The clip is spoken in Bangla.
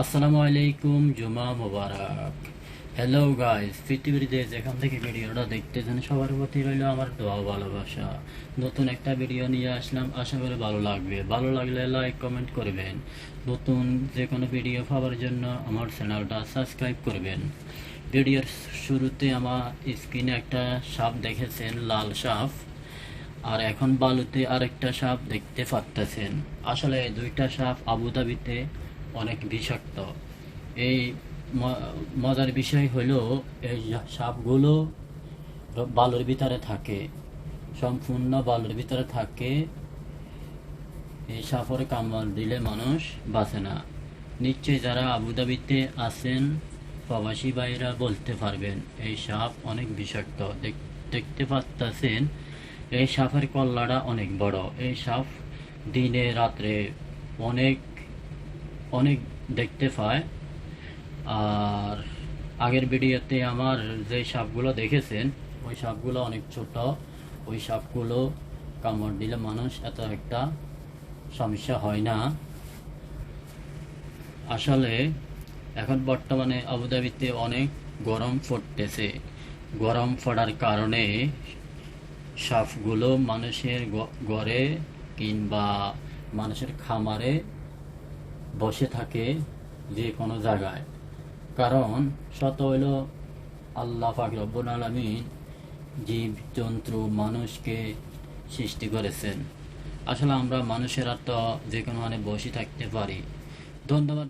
আসসালামু আলাইকুম, জুমা মোবারক। হ্যালো গাইস, পৃথিবীর দেশ যেখান থেকে ভিডিওটা দেখতেছেন সবার প্রতি রইল আমার দোয়া ভালোবাসা। নতুন একটা ভিডিও নিয়ে আসলাম, আশা করি ভালো লাগবে। ভালো লাগলে লাইক কমেন্ট করবেন। নতুন যে কোনো ভিডিও পাওয়ার জন্য আমার চ্যানেলটা সাবস্ক্রাইব করবেন। ভিডিওর শুরুতে আমার স্ক্রিনে একটা সাপ দেখেছেন, লাল সাপ। আর এখন বালুতে আরেকটা সাপ দেখতে পারতেছেন। আসলে এই দুইটা সাপ আবুধাবিতে অনেক বিষাক্ত। এই মজার বিষয় হলো, এই সাপগুলো বালুর ভিতরে থাকে, সম্পূর্ণ বালুর ভিতরে থাকে। এই সাপের কামড় দিলে মানুষ বাঁচে না। নিশ্চয়ই যারা আবুধাবিতে আছেন প্রবাসী ভাইরা বলতে পারবেন, এই সাপ অনেক বিষাক্ত। দেখতে পাচ্ছেন এই সাপের কল্লাটা অনেক বড়। এই সাপ দিনে রাত্রে অনেক অনেক দেখতে পায়। আর আগের ভিডিওতে আমার যে সাপগুলো দেখেছেন, ওই সাপগুলো অনেক ছোট। ওই সাপগুলো কামড় দিলে মানুষ এত একটা সমস্যা হয় না। আসলে এখন বর্তমানে আবুধাবিতে অনেক গরম পড়তেছে। গরম পড়ার কারণে সাপগুলো মানুষের ঘরে কিংবা মানুষের খামারে বসে থাকে, যে কোনো জায়গায়। কারণ শত হইল আল্লাহ পাক রব্বুল আলামিন জীব জন্তু মানুষকে সৃষ্টি করেছেন। আসলে আমরা মানুষেরা তো যে কোনো বসে থাকতে পারি। ধন্যবাদ।